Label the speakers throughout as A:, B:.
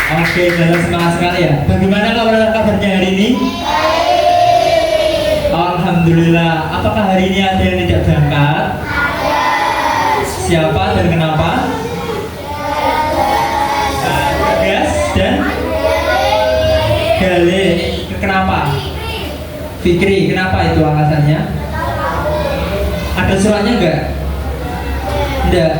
A: Oke, dalam semangat sekali ya. Bagaimana kabarnya hari ini? Alhamdulillah. Apakah hari ini ada yang tidak berangkat? Siapa dan kenapa? Gas dan Gale. Kenapa? Fikri, kenapa itu alasannya? Ada suratnya enggak? Tidak.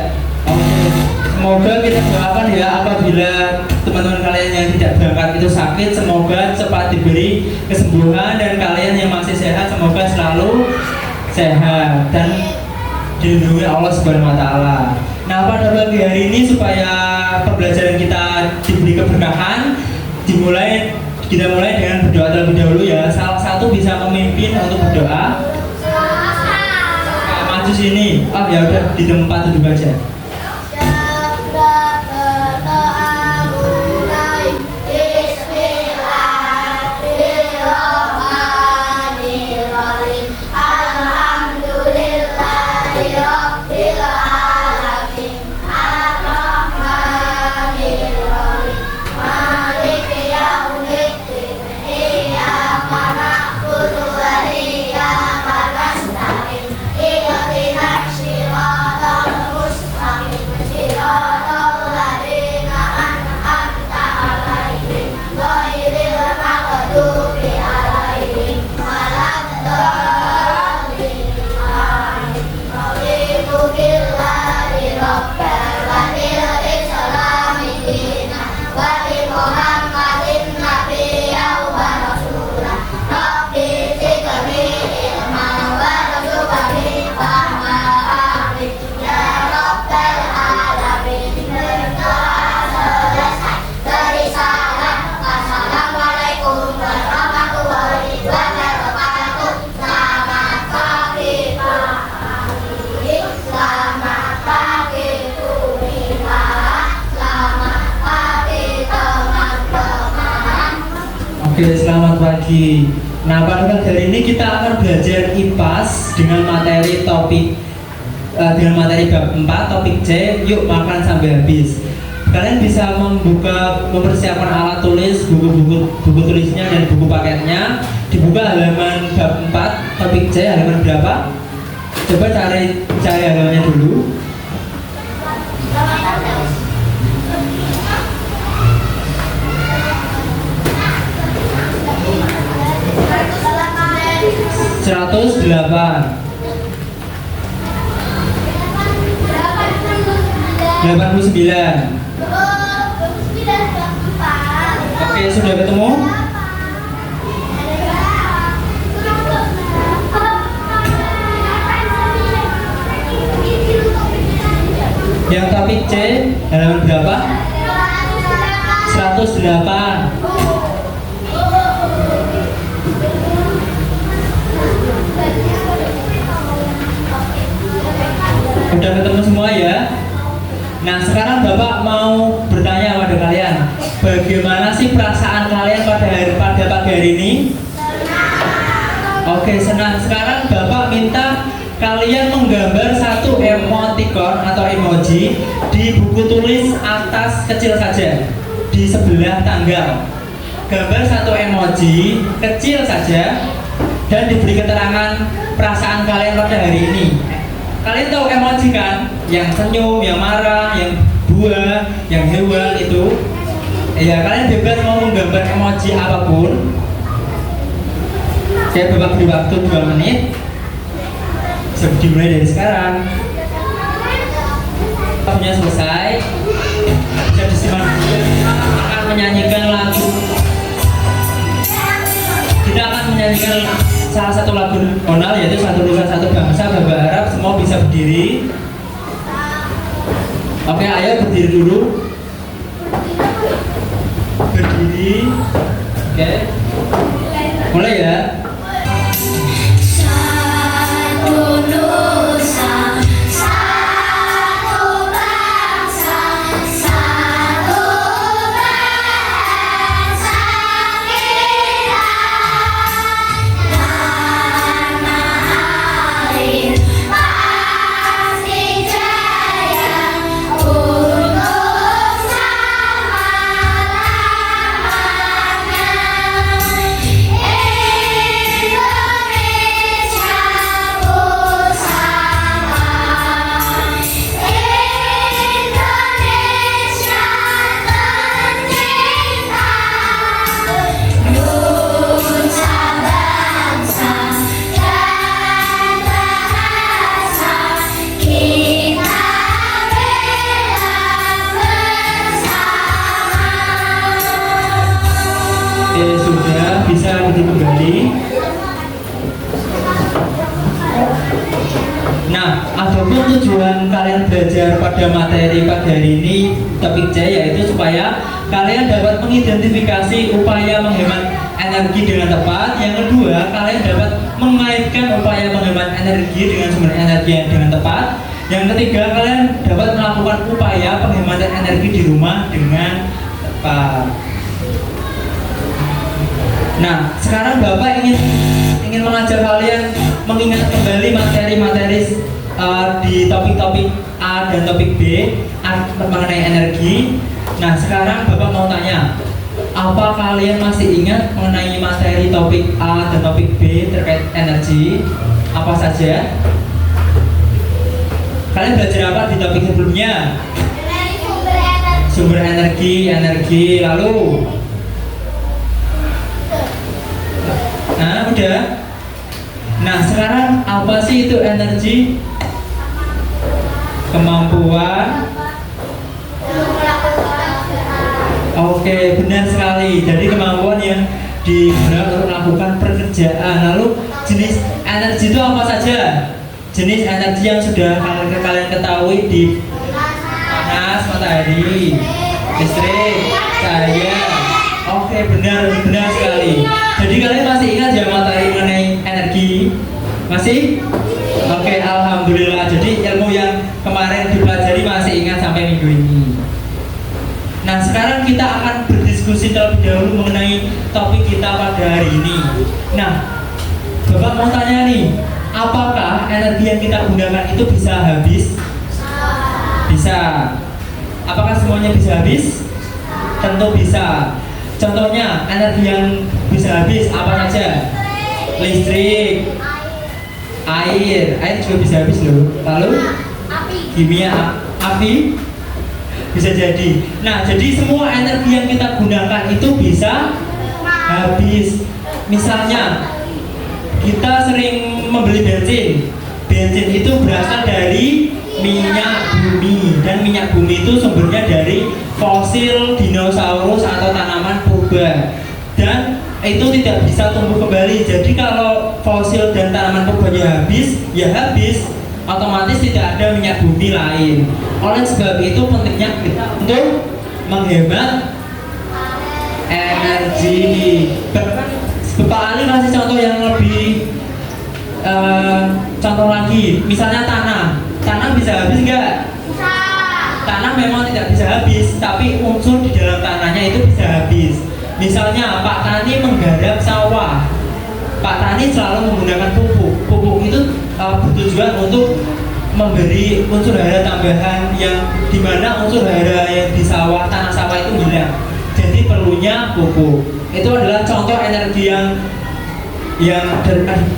A: Semoga kita doakan ya, apabila teman-teman kalian yang tidak berangkat itu sakit, semoga cepat diberi kesembuhan, dan kalian yang masih sehat semoga selalu sehat dan dilindungi Allah Subhanahu wa taala. Nah, pada pagi hari ini supaya pembelajaran kita diberi keberkahan, kita mulai dengan berdoa terlebih dahulu ya. Salah satu bisa memimpin untuk berdoa. Maju sini. Oh ya udah, di tempat duduk aja. Oke, selamat pagi. Nah, pada hari ini kita akan belajar IPAS dengan materi bab 4 topik C, yuk makan sampai habis. Kalian bisa mempersiapkan alat tulis, buku tulisnya dan buku paketnya. Dibuka halaman bab 4 topik C, halaman berapa? Coba cari halamannya dulu. Seratus 8 89. Oke, sudah ketemu? Yang topik C halaman berapa? 108. Udah ketemu semua ya? Nah, sekarang Bapak mau bertanya pada kalian, bagaimana sih perasaan kalian pada pagi hari ini? Oke, senang. Sekarang Bapak minta kalian menggambar satu emoticon atau emoji di buku tulis atas kecil saja, di sebelah tanggal. Gambar satu emoji kecil saja dan diberi keterangan perasaan kalian pada hari ini. Kalian tahu emoji kan? Yang senyum, yang marah, yang buah, yang hewan itu. Ya, kalian bebas mau menggambar emoji apapun. Saya beri waktu 2 menit. Bisa dimulai dari sekarang. Waktunya selesai. Bisa disimak. Akan menyanyikan lagu. Kita akan menyanyikan salah satu lagu nasional, yaitu Satu Nusa Satu Bangsa. Bapak harap semua bisa berdiri. Oke, ayo berdiri dulu. Berdiri. Oke. Mulai ya. Oke, sudah bisa duduk kembali. Nah, adapun tujuan kalian belajar pada materi pagi hari ini topik C, yaitu supaya kalian dapat mengidentifikasi upaya menghemat energi dengan tepat. Yang kedua, kalian dapat mengaitkan upaya menghemat energi dengan sumber energi yang dengan tepat. Yang ketiga, kalian dapat melakukan upaya penghematan energi di rumah dengan tepat. Nah, sekarang Bapak ingin mengajar kalian mengingat kembali materi-materi di topik-topik A dan topik B mengenai energi. Nah, sekarang Bapak mau tanya, apa kalian masih ingat mengenai materi topik A dan topik B terkait energi? Apa saja? Kalian belajar apa di topik sebelumnya? Sumber energi, lalu? Nah, udah. Nah, sekarang apa sih itu energi? Kemampuan. Oke, benar sekali. Jadi kemampuan yang digunakan untuk melakukan pekerjaan. Lalu jenis energi itu apa saja? Jenis energi yang sudah kalian ketahui di panas, matahari, listrik, cahaya. Oke, benar sekali. Jadi kalian masih ingat ya materi mengenai energi? Masih? Oke, alhamdulillah. Jadi ilmu yang kemarin dipelajari masih ingat sampai minggu ini. Nah, sekarang kita akan berdiskusi terlebih dahulu mengenai topik kita pada hari ini. Nah, Bapak mau tanya nih, apakah energi yang kita gunakan itu bisa habis? Bisa. Apakah semuanya bisa habis? Tentu bisa. Contohnya, energi yang bisa habis apa saja? Listrik, air juga bisa habis loh. Lalu kimia, api bisa jadi. Nah, jadi semua energi yang kita gunakan itu bisa habis. Misalnya, kita sering membeli bensin. Bensin itu berasal dari minyak bumi, dan minyak bumi itu sumbernya dari fosil dinosaurus atau tanaman purba, dan itu tidak bisa tumbuh kembali. Jadi kalau fosil dan tanaman purbanya habis, ya habis, otomatis tidak ada minyak bumi lain. Oleh sebab itu pentingnya kita untuk menghemat energi. Bapak Ali kasih contoh yang lebih contoh lagi. Misalnya tanah bisa habis nggak? Bisa. Tanah memang tidak bisa habis, tapi unsur di dalam tanahnya itu bisa habis. Misalnya Pak Tani menggarap sawah, Pak Tani selalu menggunakan pupuk. Pupuk itu bertujuan untuk memberi unsur hara tambahan, yang dimana unsur hara yang di tanah sawah itu hilang. Jadi perlunya pupuk. Itu adalah contoh energi yang di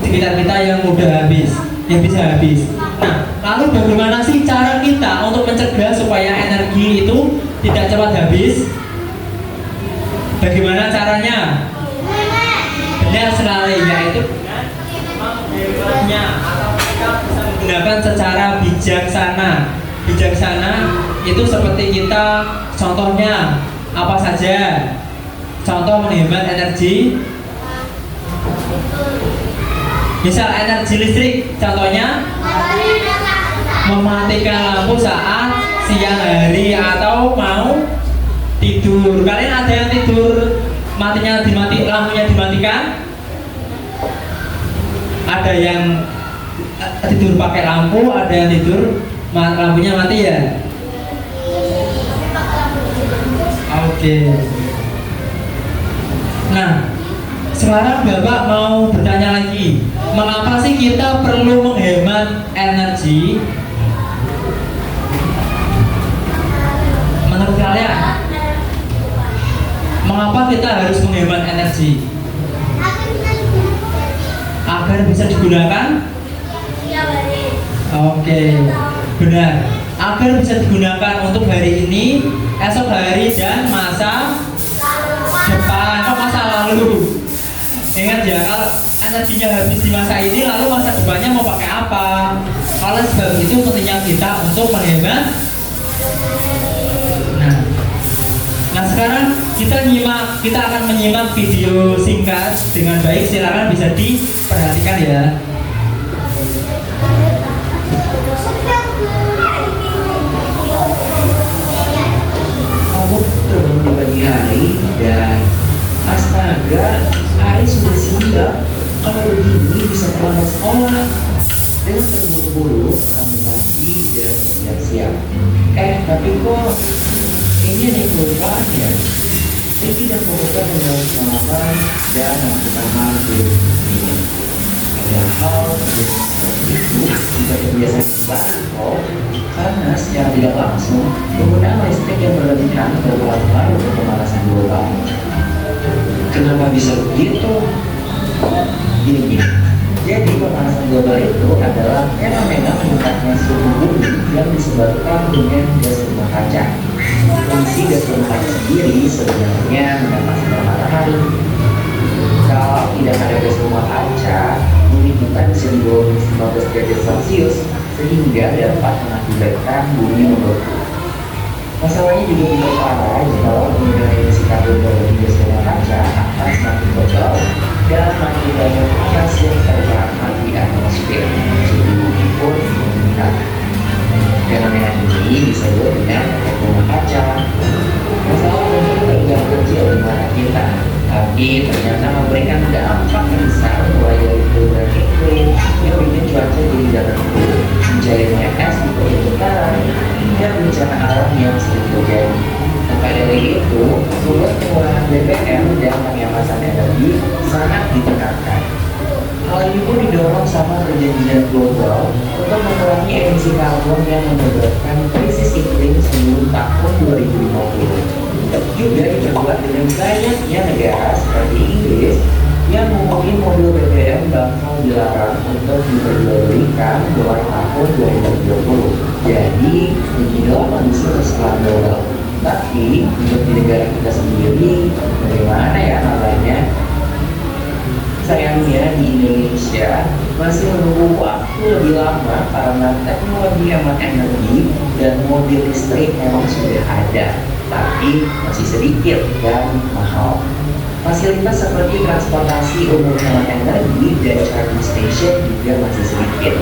A: sekitar kita yang mudah habis, yang bisa habis. Nah, lalu bagaimana sih cara kita untuk mencegah supaya energi itu tidak cepat habis? Bagaimana caranya? Benar sekali, yaitu dengan menghematnya, atau kita bisa menggunakan secara bijaksana. Bijaksana itu seperti kita, contohnya apa saja? Contoh menghemat energi. Misal energi listrik, contohnya mematikan lampu saat siang hari atau mau tidur. Kalian ada yang tidur lampunya dimatikan? Ada yang tidur pakai lampu, ada yang tidur lampunya mati ya? Oke. Nah, sekarang Bapak mau bertanya lagi, mengapa sih kita perlu menghemat energi? Menurut kalian, mengapa kita harus menghemat energi? Agar bisa digunakan? Oke, benar. Agar bisa digunakan untuk hari ini, esok hari, dan masa depan. Masa lalu. Ingat ya, kalau energinya habis di masa ini, lalu masa depannya mau pakai apa? Oleh sebab itu pentingnya kita untuk menghemat. Nah, sekarang kita akan menyimak video singkat dengan baik. Silakan bisa diperhatikan ya.
B: Kamu turun di pagi hari dan astaga, hari sudah siang. Kalau begini bisa terlambat sekolah. Dengan terburu-buru kamu mandi dan bersiap-siap. Tapi kok ini ada yang kelupaan ya? Saya tidak membuka pengalaman semalam dan melakukan mandi ini. Padahal seperti itu tidak kebiasaan baru kok. Karena secara tidak langsung penggunaan listrik yang berlebihan berpengaruh ke pemanasan global. Kenapa bisa begitu? Gini. Jadi pemanasan global itu adalah fenomena meningkatnya suhu bumi yang disebabkan dengan gas rumah kaca. Fungsi gas rumah kaca sendiri sebenarnya mendapat sinar matahari. Kalau tidak ada gas rumah kaca, bumi kita bisa di bawah 15 derajat Celcius sehingga dapat mengakibatkan bumi membeku. Masalahnya juga tidak parah jika penggunaan emisi karbon dari gas rumah kaca akan semakin tebal dan makin banyak gas yang terdapat di atmosfer. Suhu bumi pun meningkat. Fenomena ini disebut dengan efek rumah kaca. Masalah mungkin terlihat kecil di mata kita, tapi ternyata memberikan dampak besar mulai dari perubahan iklim yang bikin cuaca jadi tidak tentu, mencairnya es di kutub utara, hingga bencana alam yang sering terjadi. Maka dari itu, membuat pengurangan BBM dan penghematan energi sangat ditekankan. Hal ini pun didorong sama perjanjian global untuk mengurangi emisi karbon yang menyebabkan krisis iklim sebelum tahun 2050. Juga diperkuat dengan banyaknya negara seperti Inggris yang mengumumkan mobil BBM bakal dilarang untuk diperjualbelikan mulai tahun 2030. Jadi, beginilah kondisi persoalan global. Tapi, untuk di negara kita sendiri, bagaimana ya kabarnya? Sayangnya di Indonesia masih menunggu waktu lebih lama karena teknologi hemat energi dan mobil listrik memang sudah ada, tapi masih sedikit dan mahal. Fasilitas seperti transportasi umum hemat energi dan charging station juga masih sedikit.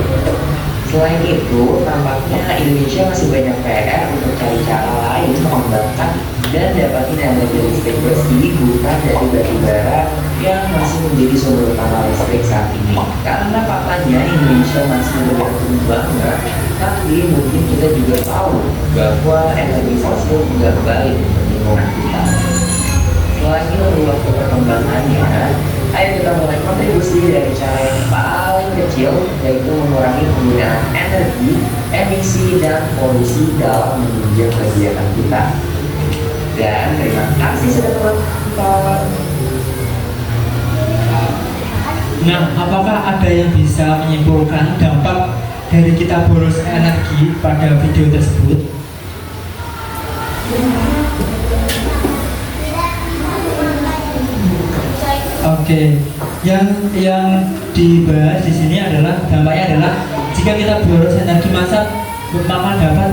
B: Selain itu, tampaknya Indonesia masih banyak PR untuk cari cara lain mengembangkan dan dapatin energi listrik bersih bukan dari batu bara yang masih menjadi sumber utama listrik saat ini. Karena faktanya Indonesia masih bergantung banget, tapi mungkin kita juga tahu bahwa energi fosil juga baik untuk lingkungan kita. Selagi menunggu waktu perkembangannya, ayo kita mulai kontribusi dari cara yang paling kecil, yaitu mengurangi penggunaan energi, emisi, dan polusi dalam menunjang kegiatan kita. Dan terima kasih sudah menonton.
A: Nah, apakah ada yang bisa menyimpulkan dampak dari kita boros energi pada video tersebut? Oke, yang dibahas di sini adalah dampaknya adalah jika kita boros energi maka dapat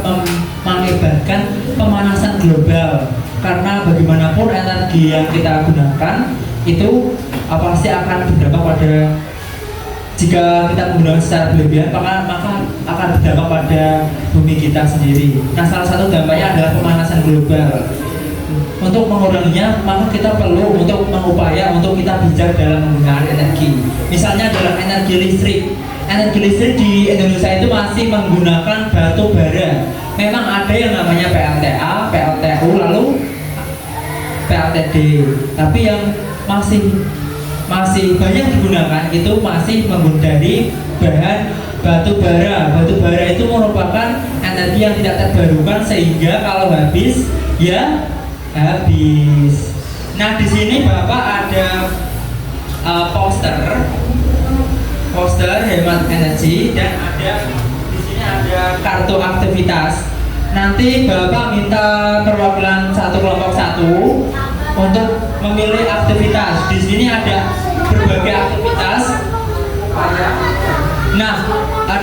A: mengakibatkan pemanasan global. Karena bagaimanapun energi yang kita gunakan itu pasti akan berdampak pada, jika kita menggunakan secara berlebihan maka akan berdampak pada bumi kita sendiri. Nah, salah satu dampaknya adalah pemanasan global. Untuk menguranginya, maka kita perlu untuk mengupaya untuk kita bijak dalam menggunakan energi. Misalnya dalam energi listrik. Energi listrik di Indonesia itu masih menggunakan batu bara. Memang ada yang namanya PLTA, PLTU, lalu PLTD. Tapi yang masih banyak digunakan itu masih dari bahan batu bara. Batu bara itu merupakan energi yang tidak terbarukan sehingga kalau habis ya habis. Nah, di sini Bapak ada poster hemat energi dan di sini ada kartu aktivitas. Nanti Bapak minta perwakilan kelompok satu untuk memilih aktivitas. Di sini ada berbagai aktivitas. Nah,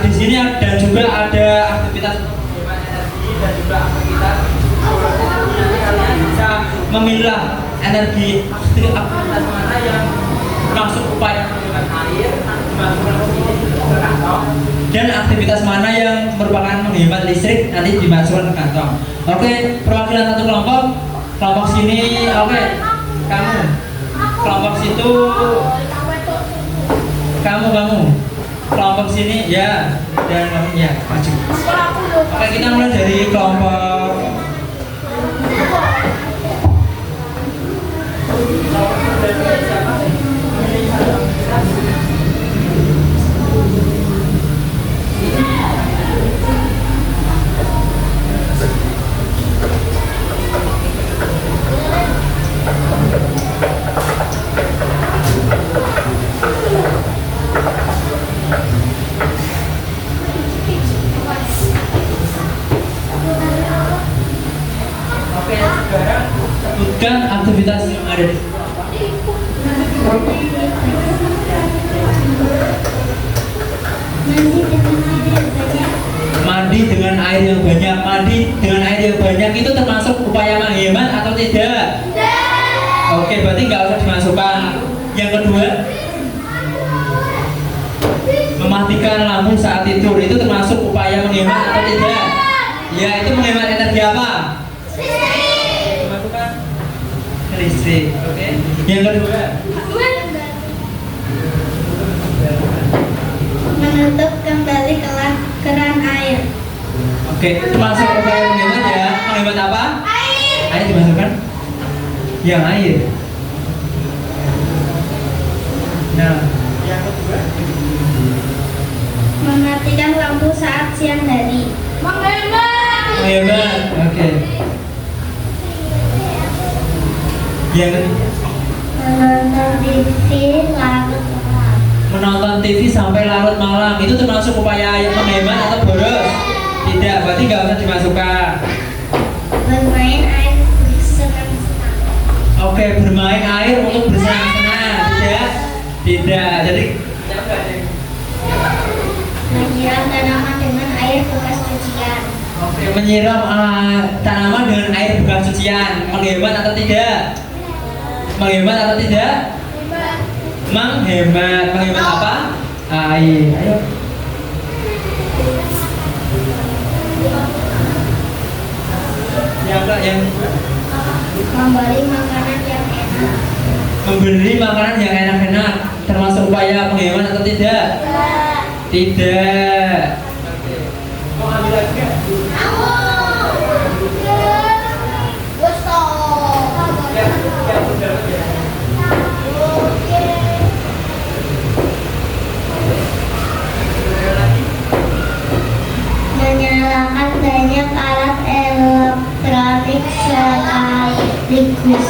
A: di sini dan juga ada aktivitas hemat energi dan juga aktivitas kalian bisa memilah energi aktivitas mana yang masuk upaya menghemat air dimasukkan ke sini ke kantong, dan aktivitas mana yang merupakan menghemat listrik nanti dimasukkan ke kantong. Oke, perwakilan satu kelompok sini. Oke, kamu kelompok situ, kamu kelompok sini ya, dan kamu ya maju. Oke, kita mulai dari kelompok sebutkan aktivitas yang ada di mandi dengan air yang banyak. Mandi dengan air yang banyak itu termasuk upaya menghemat atau tidak? Oke, berarti nggak usah dimasukkan. Yang kedua, mematikan lampu saat tidur itu termasuk upaya menghemat atau tidak? Ya, itu menghemat energi apa? Dimasukkan listrik. Oke. Yang kedua,
C: menutup kembali keran air.
A: oke, itu masuk upaya menghemat ya. Menghemat apa? Air dimasukkan. Yang air. Nah, yang kedua,
C: Mematikan lampu saat siang hari.
A: menghemat. Oke. Yang ketiga,
C: Menonton TV larut malam.
A: menonton TV sampai larut malam itu termasuk upaya menghemat atau boros? Tidak, berarti nggak usah dimasukkan.
C: Bermain air bersenang-senang.
A: Oke, bermain air untuk bersenang-senang. Tidak, tidak. Jadi
C: Menyiram tanaman dengan air bekas cucian.
A: oke, menyiram tanaman dengan air bekas cucian menghemat atau tidak? Menghemat atau tidak? Menghemat. Menghemat apa? Air. Ayo. Yang
C: Memberi makanan yang enak.
A: memberi makanan yang enak-enak termasuk upaya menghemat atau tidak? Tidak. Mau ambil lagi nggak? Ya, ya, sudah, ya.
C: Menyalakan banyak alat elektronik sekaligus.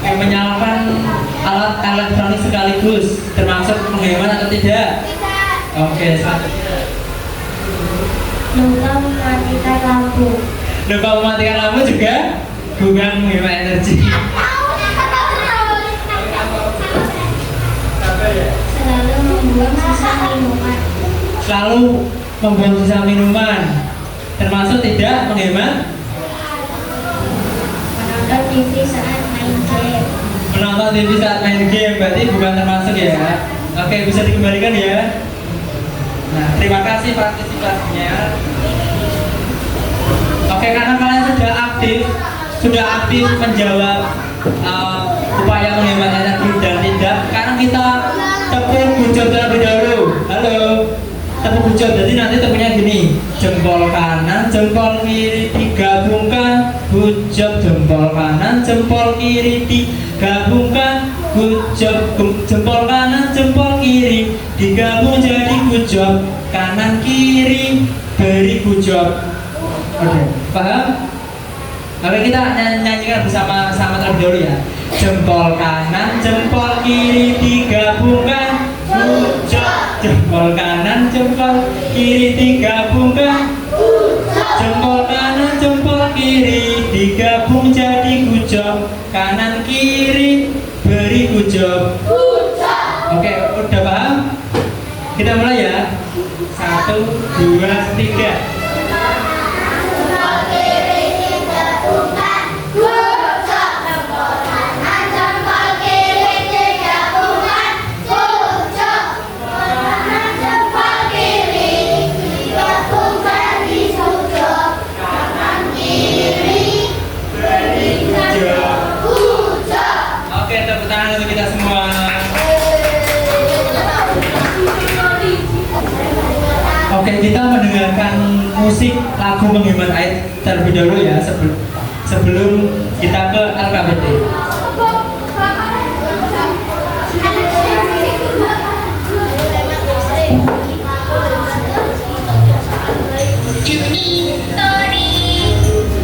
A: Menyalakan alat elektronik sekaligus termasuk menghemat atau tidak? Oke, selanjutnya.
C: Lupa mematikan lampu.
A: Lupa mematikan lampu juga bukan menghemat energi.
C: Selalu membuang sisa minuman.
A: Selalu membuang sisa minuman termasuk tidak menghemat.
C: Menonton TV saat main game.
A: Menonton TV saat main game berarti bukan termasuk ya. Oke, bisa dikembalikan ya. Nah, terima kasih partisipasinya. Oke, karena kalian sudah aktif menjawab upaya menghemat energi dan tidak. Sekarang kita tepuk hujung terlebih dahulu. Halo, tepuk hujung. Jadi nanti tepuknya gini: jempol kanan, jempol kiri digabungkan, hujung jempol kanan, jempol kiri digabungkan, jempol kanan, jempol kiri digabung jadi hujung kanan kiri beri hujung. Oke, paham? Oke, kita nyanyikan bersama-sama terlebih dahulu ya. Jempol kanan, jempol kiri digabungkan, hujung. Jempol kanan, jempol kiri digabungkan, jempol kanan, jempol kiri digabung jadi hujung kanan kiri beri hujung. Oke, udah paham? Kita mulai ya. 1, 2, 3. kita mendengarkan musik lagu menghemat air terlebih dahulu ya sebelum kita ke LKPD.
C: Juni, Tony,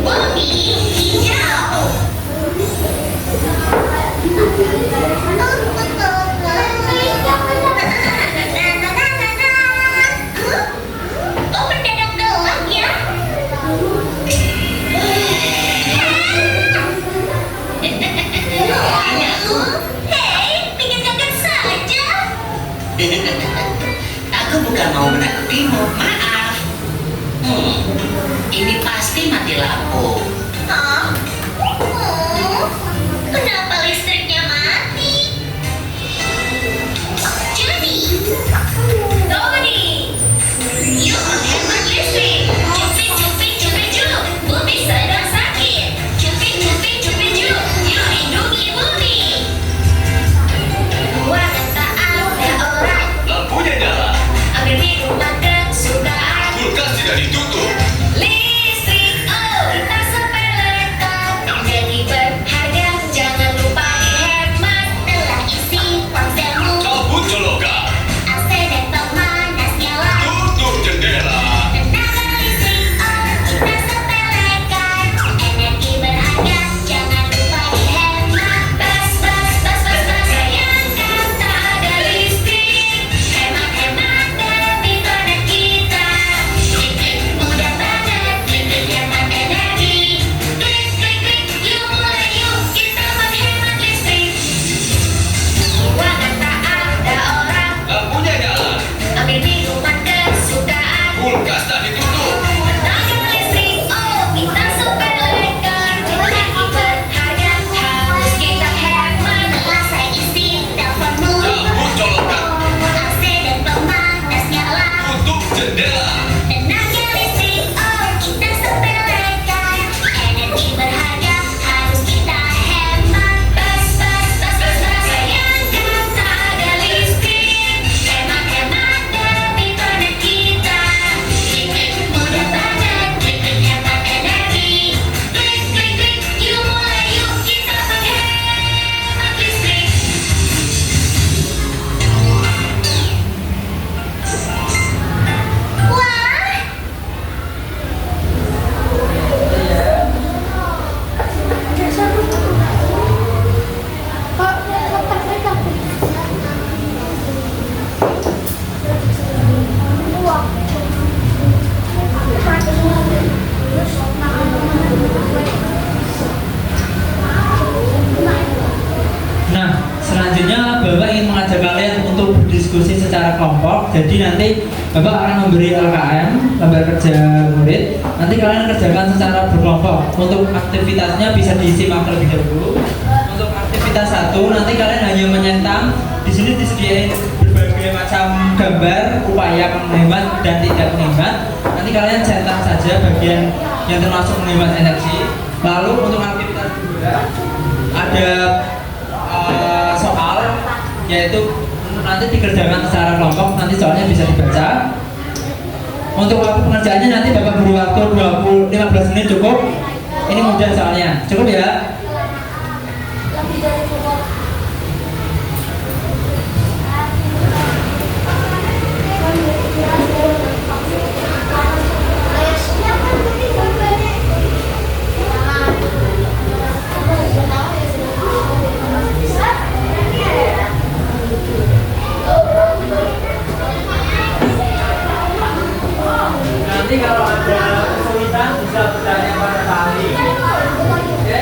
C: Bobby, hijau. Kok mendadak gelap ya? Hei, bikin kaget saja.
D: Aku bukan mau menakutimu, maaf. Ini pasti mati lampu.
C: Hah? Kenapa listriknya mati? Jadi, Tony, yuk menghemat listrik. Cupit, cupit, cupit cuk. Bumi sedang sakit. Cupit, cupit, cupit cuk. Yuk lindungi bumi. Buat tak ada orang.
E: Lampunya nyala,
C: Ambil minuman kesukaan.
E: kulkas tidak ditutup.
C: Listrik, oh, kita sepelekan. Jadi berharga, jangan lupa dihemat. Telah isi ponselmu.
E: Cabut colokan,
C: AC dan pemanas nyala.
E: tutup jendela.
C: Tenaga listrik, oh, kita sepelekan. Energi berharga, jangan lupa dihemat. Bas, bas, bas, bas, bas. Sayangkan tak ada listrik. Hemat, hemat demi planet kita. Mudah banget, klik hemat energi. Klik, klik, klik, yuk mulai yuk kita menghemat listrik. Ruangan tak ada orang.
E: Lampunya nyala,
C: Ambil minuman kesukaan.
E: kulkas tak ditutup.
C: Tenaga listrik, oh kita sepelekan. Energi berharga harus kita hemat. Telah saya isi teleponmu.
E: Cabut colokan,
C: AC dan pemanas nyala.
E: tutup jendela.
C: Tenaga listrik, oh kita sepelekan. Energi berharga harus kita hemat. Bas, bas, bas, bas, bas. Sayangkan tak ada listrik. Hemat, hemat demi planet kita. Mudah banget, klik hemat energi. Klik, klik, klik, yuk mulai yuk kita menghemat listrik. Wah,
A: Nah, selanjutnya Bapak ingin mengajak kalian untuk berdiskusi secara kelompok. Jadi nanti Bapak akan memberi LKM, lembar kerja murid. Nanti kalian kerjakan secara berkelompok. Untuk aktivitasnya bisa disimak terlebih dahulu. Untuk aktivitas 1 nanti kalian hanya menyentang. Di sini disediain berbagai macam gambar upaya menghemat dan tidak menghemat. Nanti kalian centang saja bagian yang termasuk menghemat energi. Lalu untuk aktivitas 2 ada soal, yaitu nanti dikerjakan secara kelompok. Nanti soalnya bisa dibaca. Untuk waktu pengerjaannya nanti Bapak beri waktu 15 menit cukup. Ini mudah soalnya, cukup ya. Nanti kalau ada kesulitan bisa bertanya pada kami. Oke?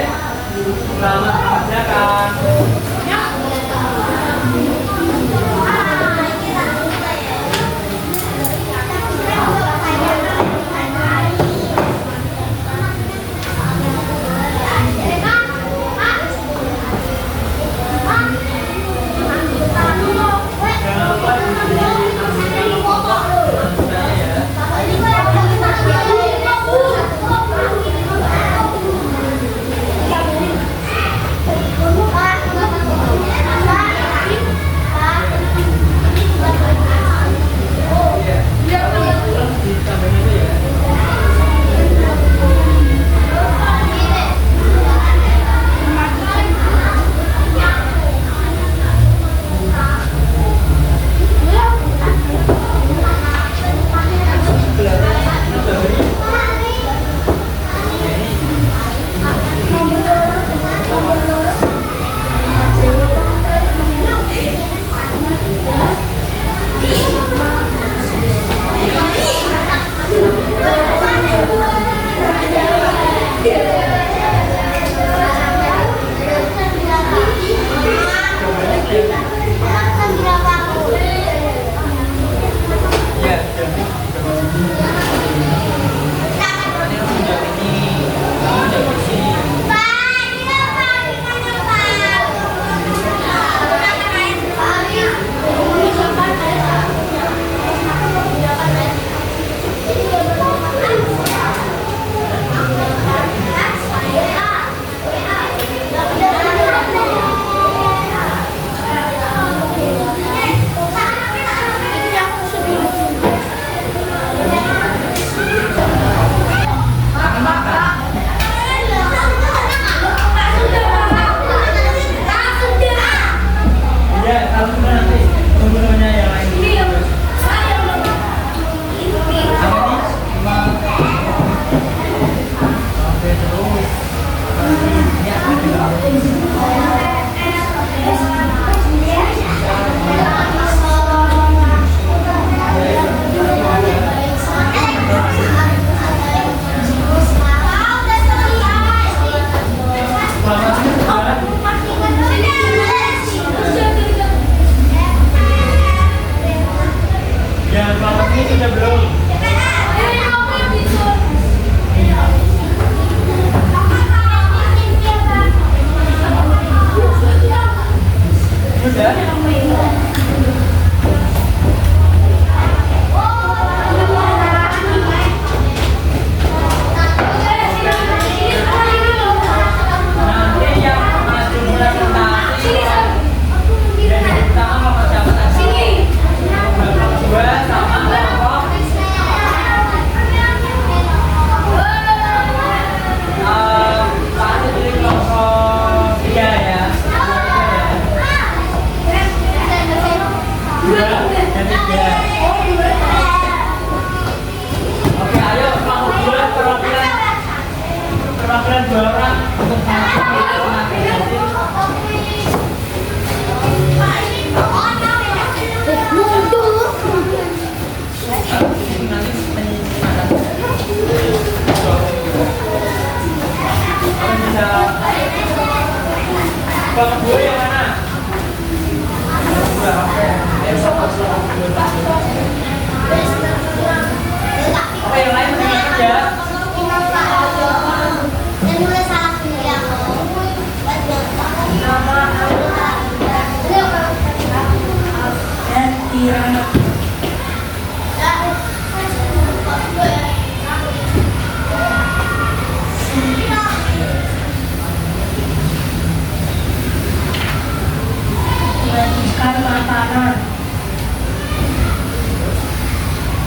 A: Yang kelompok ini sudah belum? Sudah? Nanti yang maju presentasi jadi pertama kelompok siapa tadi? Kelompok 2 sama kelompok satu dari kelompok 3 ya. Dua dan 3. Oke, ayo kelompok 2 perwakilan 2 orang untuk maju ke presentasi. Kelompok 2 yang mana? Oke, yang lain mendengarkan ya.
F: Mematikan makanan,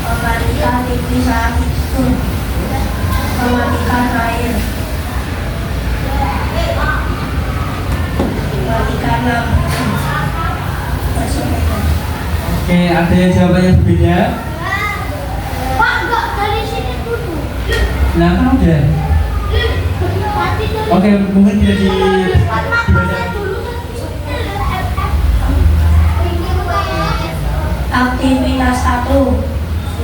F: mematikan TV saat itu, mematikan air, mematikan lampu, bersepeda.
A: Oke, ada yang jawabannya berbeda?
C: Pak, enggak dari sini dulu.
A: Nah, kan udah. Oke, mungkin dia di
F: Aktivitas 1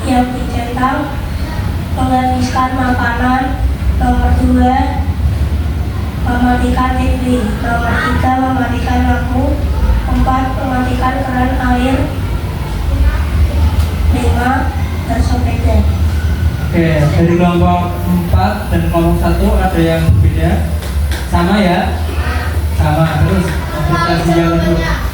F: yang dicentang, menghabiskan makanan. Nomor 2, mematikan TV. Nomor 3, mematikan lampu. 4, mematikan keran air. 5, bersepeda.
A: Oke, dari kelompok 4 dan kelompok 1 ada yang berbeda? Sama ya? Sama, terus aktivitas yang kedua.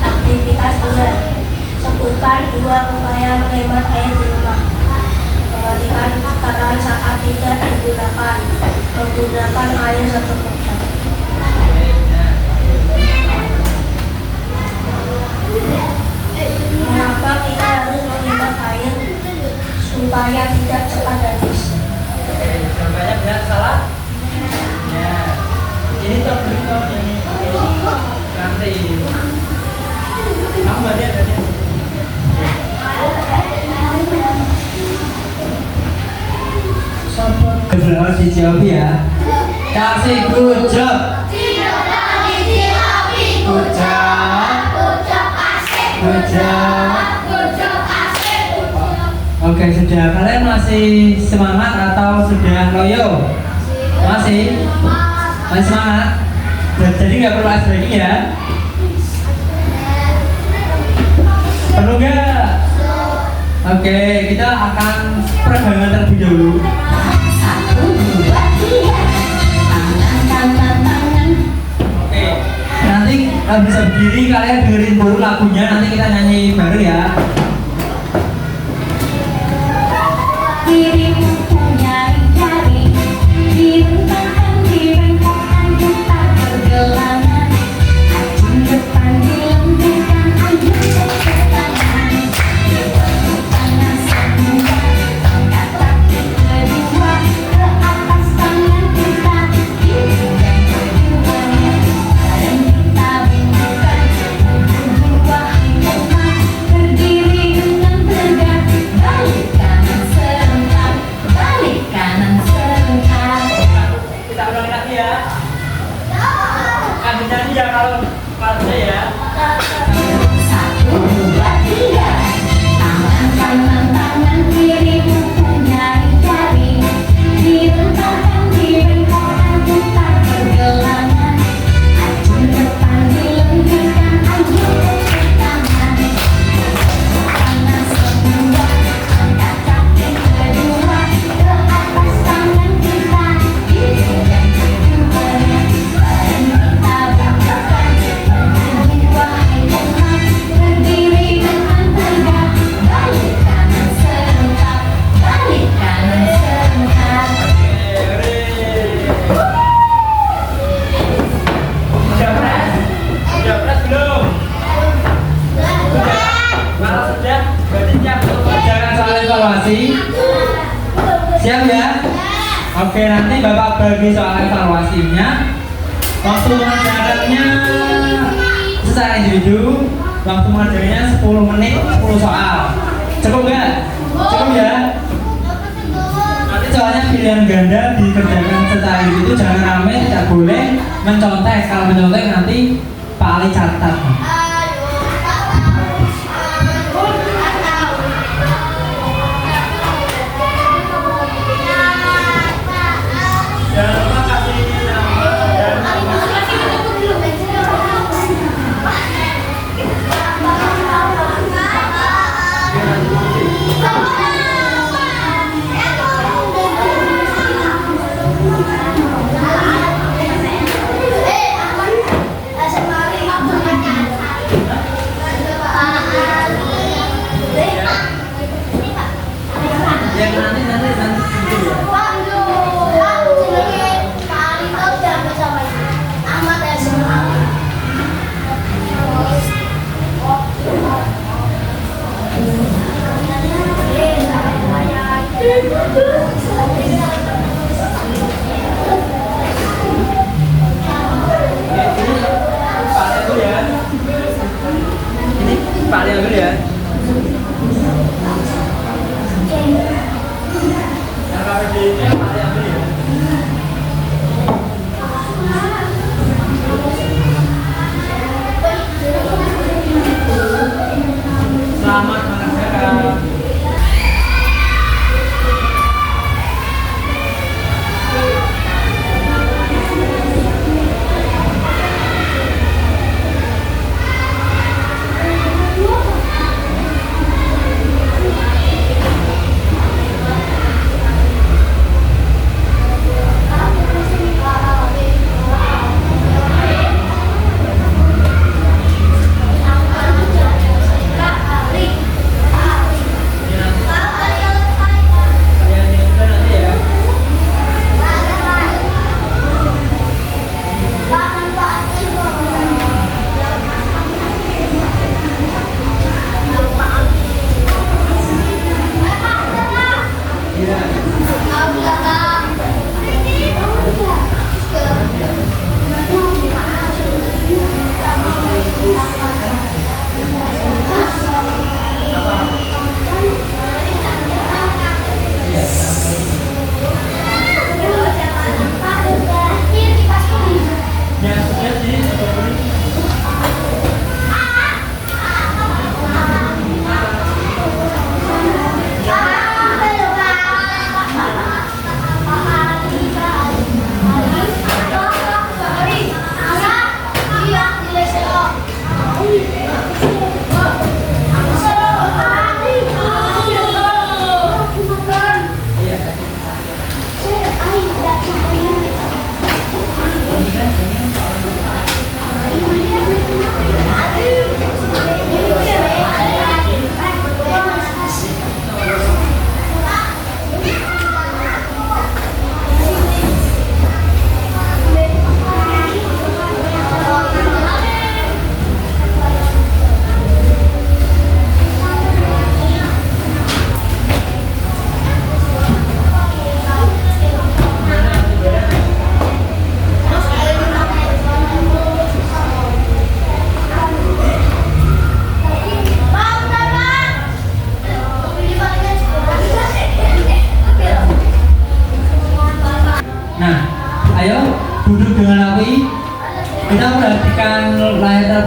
F: Aktivitas 2, sebutkan 2 upaya menghemat air di rumah. Mematikan keran saat tidak digunakan, menggunakan air secukupnya. Mengapa kita harus menghemat air supaya tidak cepat habis?
A: Oke, jawabannya benar salah? Ya, ini top berikut ini. Nanti kamu baca tadi. Harus dijawab ya. Kasih good job. Good job. Oke, sudah. Kalian masih semangat atau sudah loyo? Masih? Masih semangat? Jadi nggak perlu ice breaking ya? Perlu nggak? Oke, kita akan peregangan terlebih dahulu. Oke, nanti bisa berdiri, kalian dengerin dulu lagunya, nanti kita nyanyi baru ya.
C: Dirimu punya jari, direntangkan, direngkokkan, kita bergelangan. Ajung depan dilembutkan, ajung bergelangan. Tangan semua, angkat kaki kedua, ke atas tangan kita. Hidupkan keduanya, dan kita bunyikan. Dua hidupkan, berdiri
A: evaluasi? Siap ya? Oke, nanti Bapak bagi soal evaluasinya. Waktu mengajarkannya secara individu, waktu mengajarnya 10 menit, 10 soal. Cukup nggak? Cukup ya? Nanti soalnya pilihan ganda dikerjakan secara individu, jangan rame, tidak boleh mencontek. Kalau mencontek nanti Pak Ali catat. Jangan lupa kasih nama dan ya nanti gitu ya. Pak Ali ambil ya. Selamat mengerjakan.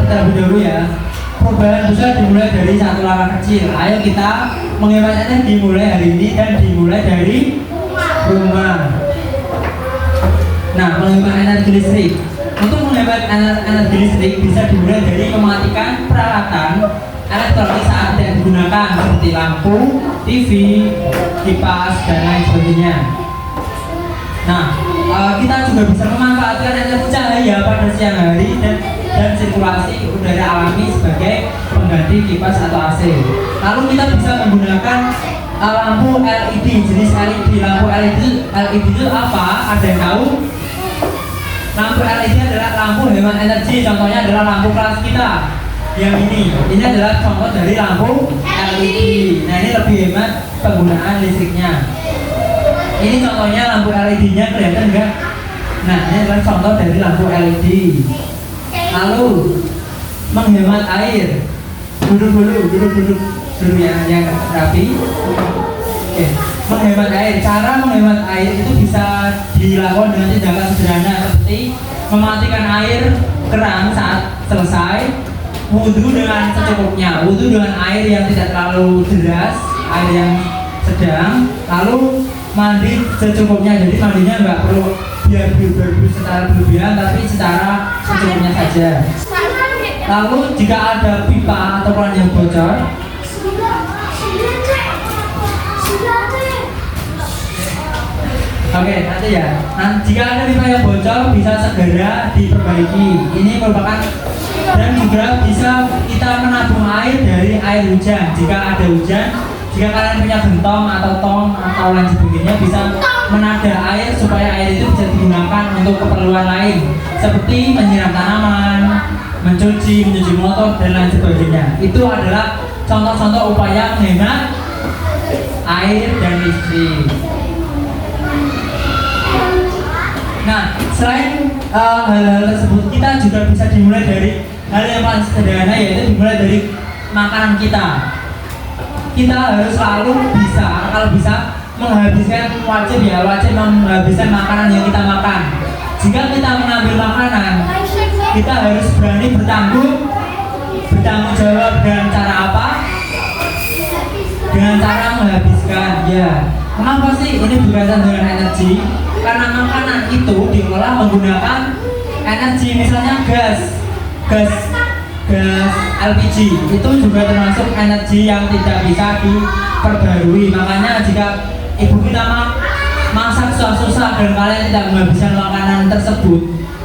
A: terlebih dahulu ya. Perubahan besar dimulai dari satu langkah kecil. Ayo kita menghemat energi dimulai hari ini dan dimulai dari rumah. Nah, menghemat energi listrik. Untuk menghemat energi listrik bisa dimulai dari mematikan peralatan elektronik saat tidak digunakan seperti lampu, TV, kipas, dan lain sebagainya. Nah, kita juga bisa memanfaatkan energi cahaya pada siang hari dan sirkulasi udara alami sebagai pengganti kipas atau AC. Lalu kita bisa menggunakan lampu LED, jenis LED. Lampu LED itu apa? Ada yang tahu? Lampu LED adalah lampu hemat energi. Contohnya adalah lampu kelas kita. yang ini adalah contoh dari lampu LED. Nah ini lebih hemat penggunaan listriknya. Ini contohnya lampu LED-nya, kelihatan enggak? Nah ini adalah contoh dari lampu LED. Lalu menghemat air. Duduk yang rapi. Oke. Menghemat air. Cara menghemat air itu bisa dilakukan dengan tindakan sederhana seperti mematikan air keran saat selesai, wudhu dengan secukupnya, wudhu dengan air yang tidak terlalu deras, air yang sedang, lalu mandi secukupnya. Jadi mandinya nggak perlu biar berberus secara berlebihan, tapi secara secukupnya saja. Lalu jika ada pipa atau keran yang bocor, oke, nanti ya. Nah, jika ada pipa yang bocor bisa segera diperbaiki. Ini merupakan, dan juga bisa kita menabung air dari air hujan. Jika ada hujan, jika kalian punya gentong atau tong atau lain sebagainya, bisa menada air supaya air itu bisa digunakan untuk keperluan lain, seperti menyiram tanaman, mencuci motor dan lain sebagainya. Itu adalah contoh-contoh upaya menghemat air dan listrik. Nah, selain hal-hal tersebut, kita juga bisa dimulai dari hal yang paling sederhana, yaitu dimulai dari makanan kita. Kita harus selalu bisa, kalau bisa menghabiskan, wajib menghabiskan makanan yang kita makan. Jika kita mengambil makanan, kita harus berani bertanggung jawab dengan cara apa? Dengan cara menghabiskan, ya. Kenapa sih ini berkaitan dengan energi? Karena makanan itu diolah menggunakan energi, misalnya gas LPG itu juga termasuk energi yang tidak bisa diperbarui. Makanya jika ibu kita masak susah-susah dan kalian tidak menghabiskan makanan tersebut,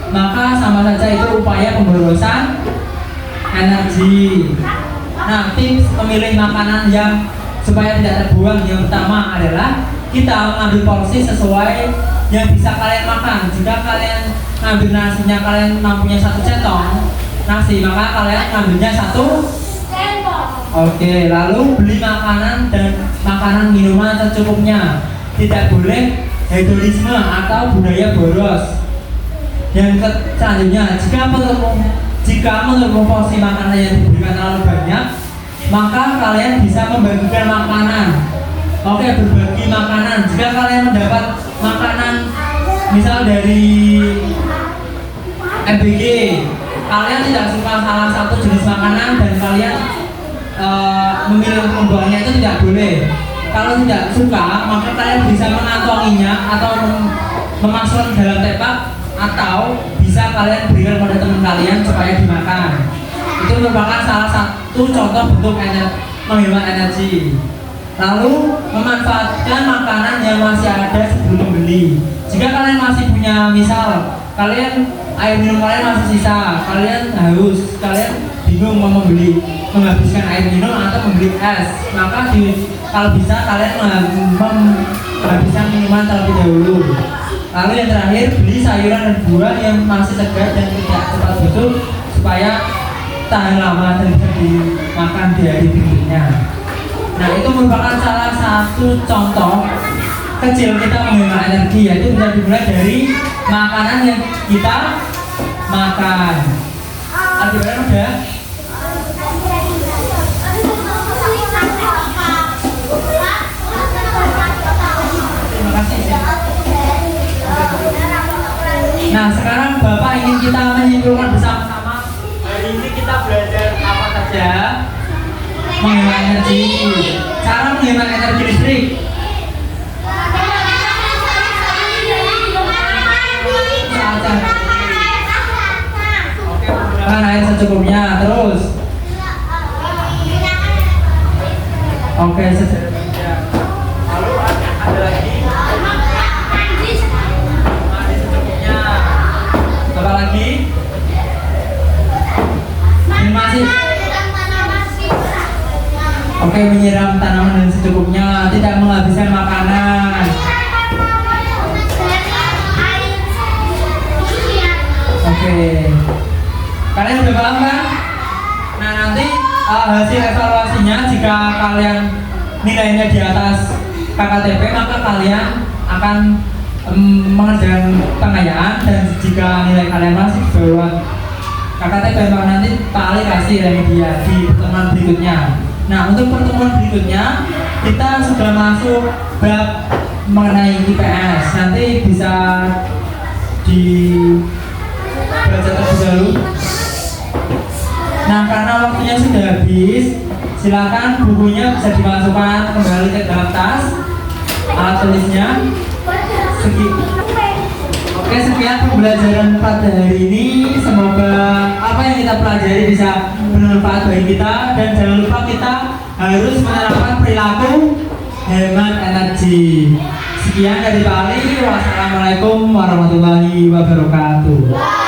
A: maka sama saja itu upaya pemborosan energi. Nah, tips memilih makanan yang supaya tidak terbuang, yang pertama adalah kita mengambil porsi sesuai yang bisa kalian makan. Jika kalian ngambil nasinya, kalian mampunya 1 centong nasi, maka kalian ngambilnya 1 sendok. Oke, lalu beli makanan dan makanan minuman secukupnya. Tidak boleh hedonisme atau budaya boros. Yang selanjutnya, jika menurut porsi makanan yang diberikan terlalu banyak, maka kalian bisa membagikan makanan. Oke, berbagi makanan. Jika kalian mendapat makanan misal dari MBG, kalian tidak suka salah satu jenis makanan dan kalian memilih membuangnya, itu tidak boleh. Kalau tidak suka, maka kalian bisa mengantonginya atau memasukkan dalam tepak, atau bisa kalian berikan pada teman kalian supaya dimakan. Itu merupakan salah satu contoh bentuk menghemat energi. Lalu memanfaatkan makanan yang masih ada sebelum membeli. Jika kalian masih punya, misal kalian air minum kalian masih sisa, kalian haus, kalian bingung mau menghabiskan air minum atau membeli es, maka kalau bisa kalian menghabiskan minuman terlebih dahulu. Lalu yang terakhir, beli sayuran dan buah yang masih segar dan tidak cepat busuk supaya tahan lama dan bisa dimakan di hari berikutnya. Nah, itu merupakan salah satu contoh kecil kita menghemat energi, yaitu bisa dimulai dari makanan yang kita makan. Alhamdulillah udah. Terima kasih. Nah, sekarang Bapak ingin kita menyimpulkan bersama-sama. Hari ini kita belajar apa saja? Menghemat energi. Cara menghemat energi listrik. Oke, menggunakan air secukupnya. Terus. Oke, secukupnya. Lalu ada lagi. Mandi secukupnya. Apa lagi? Ini masih. Oke, menyiram tanaman dan secukupnya, tidak menghabiskan makanan. Oke, kalian udah paham kan? Nah, kalian nilainya di atas KKTP, maka kalian akan mengerjakan pengayaan, dan jika nilai kalian masih di bawah KKTP maka nanti Pak Ali kasih remedia di pertemuan berikutnya. Nah, untuk pertemuan berikutnya kita sudah masuk bab mengenai IPS. Nanti bisa dibaca terlebih dahulu. Nah, karena waktunya sudah habis, silakan bukunya bisa dimasukkan kembali ke dalam tas, alat tulisnya. Oke, sekian pembelajaran pada hari ini. Semoga apa yang kita pelajari bisa bermanfaat bagi kita, dan jangan lupa kita harus menerapkan perilaku hemat energi. Sekian dari Pak Ali. Wassalamualaikum warahmatullahi wabarakatuh.